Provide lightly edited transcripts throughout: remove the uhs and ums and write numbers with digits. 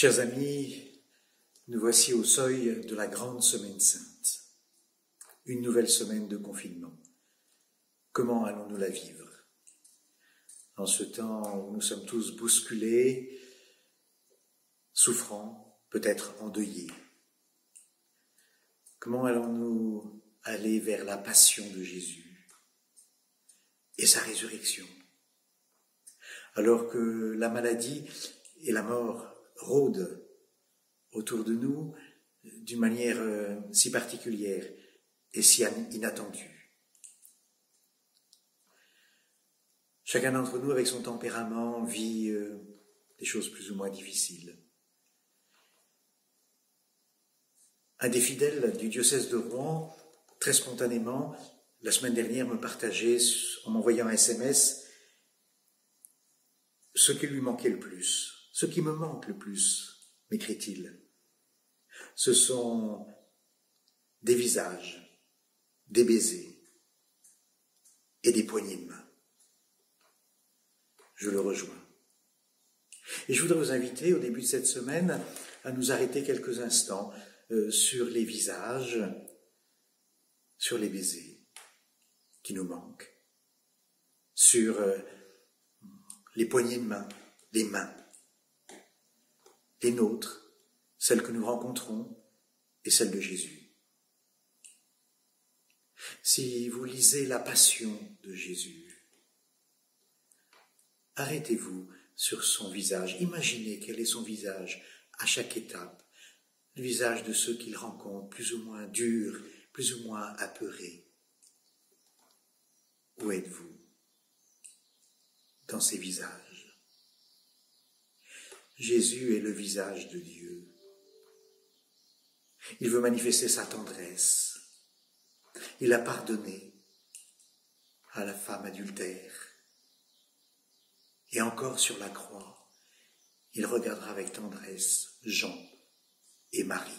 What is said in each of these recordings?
Chers amis, nous voici au seuil de la grande semaine sainte, une nouvelle semaine de confinement. Comment allons-nous la vivre? En ce temps où nous sommes tous bousculés, souffrants, peut-être endeuillés. Comment allons-nous aller vers la passion de Jésus et sa résurrection, alors que la maladie et la mort rôdent autour de nous d'une manière si particulière et si inattendue. Chacun d'entre nous, avec son tempérament, vit des choses plus ou moins difficiles. Un des fidèles du diocèse de Rouen, très spontanément, la semaine dernière, me partageait, en m'envoyant un SMS, ce qui lui manquait le plus. Ce qui me manque le plus, m'écrit-il, ce sont des visages, des baisers et des poignées de main. Je le rejoins. Et je voudrais vous inviter, au début de cette semaine, à nous arrêter quelques instants sur les visages, sur les baisers qui nous manquent, sur les poignées de main, les mains, les nôtres, celles que nous rencontrons et celles de Jésus. Si vous lisez la Passion de Jésus, arrêtez-vous sur son visage. Imaginez quel est son visage à chaque étape, le visage de ceux qu'il rencontre, plus ou moins durs, plus ou moins apeurés. Où êtes-vous dans ces visages? Jésus est le visage de Dieu. Il veut manifester sa tendresse. Il a pardonné à la femme adultère. Et encore sur la croix, il regardera avec tendresse Jean et Marie.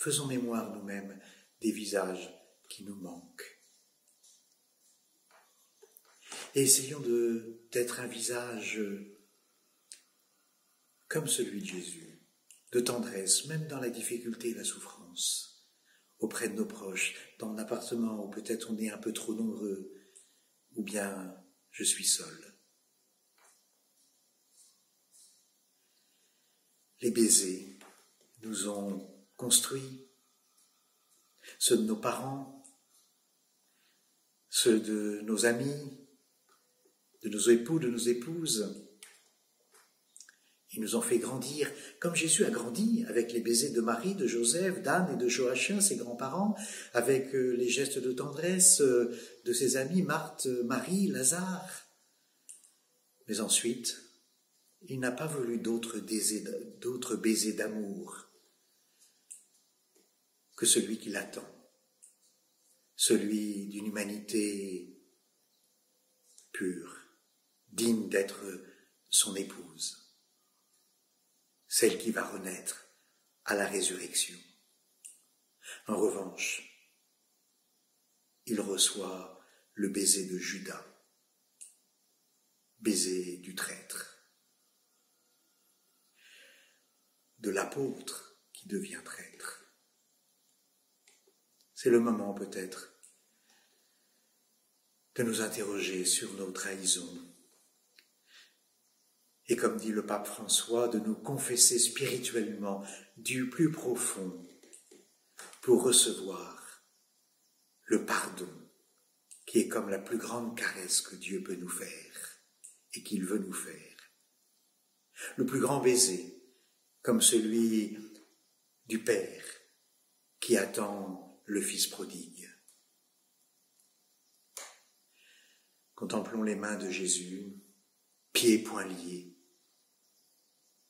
Faisons mémoire nous-mêmes des visages qui nous manquent. Et essayons d'être un visage comme celui de Jésus, de tendresse, même dans la difficulté et la souffrance, auprès de nos proches, dans un appartement où peut-être on est un peu trop nombreux, ou bien je suis seul. Les baisers nous ont construits, ceux de nos parents, ceux de nos amis, de nos époux, de nos épouses. Ils nous ont fait grandir, comme Jésus a grandi, avec les baisers de Marie, de Joseph, d'Anne et de Joachim, ses grands-parents, avec les gestes de tendresse de ses amis, Marthe, Marie, Lazare. Mais ensuite, il n'a pas voulu d'autres baisers d'amour que celui qui l'attend, celui d'une humanité pure, digne d'être son épouse, celle qui va renaître à la résurrection. En revanche, il reçoit le baiser de Judas, baiser du traître, de l'apôtre qui devient traître. C'est le moment peut-être de nous interroger sur nos trahisons. Et comme dit le pape François, de nous confesser spirituellement du plus profond pour recevoir le pardon qui est comme la plus grande caresse que Dieu peut nous faire et qu'il veut nous faire. Le plus grand baiser comme celui du Père qui attend le Fils prodigue. Contemplons les mains de Jésus, pieds et poings liés,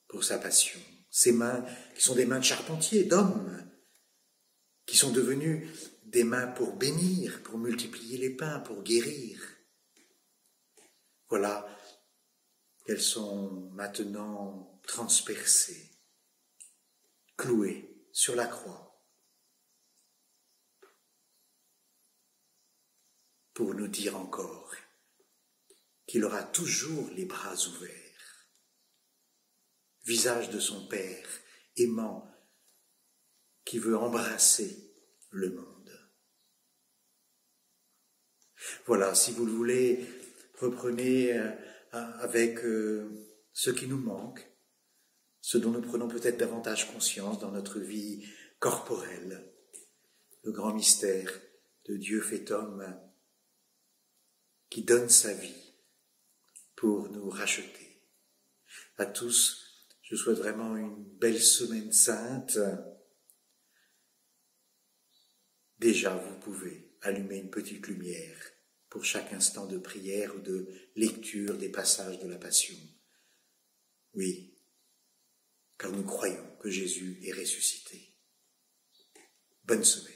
pour sa passion. Ces mains qui sont des mains de charpentier, d'hommes, qui sont devenues des mains pour bénir, pour multiplier les pains, pour guérir. Voilà qu'elles sont maintenant transpercées, clouées sur la croix, pour nous dire encore qu'il aura toujours les bras ouverts visage de son Père, aimant, qui veut embrasser le monde. Voilà, si vous le voulez, reprenez avec ce qui nous manque, ce dont nous prenons peut-être davantage conscience dans notre vie corporelle, le grand mystère de Dieu fait homme qui donne sa vie pour nous racheter. À tous, je souhaite vraiment une belle semaine sainte. Déjà, vous pouvez allumer une petite lumière pour chaque instant de prière ou de lecture des passages de la Passion. Oui, car nous croyons que Jésus est ressuscité. Bonne semaine.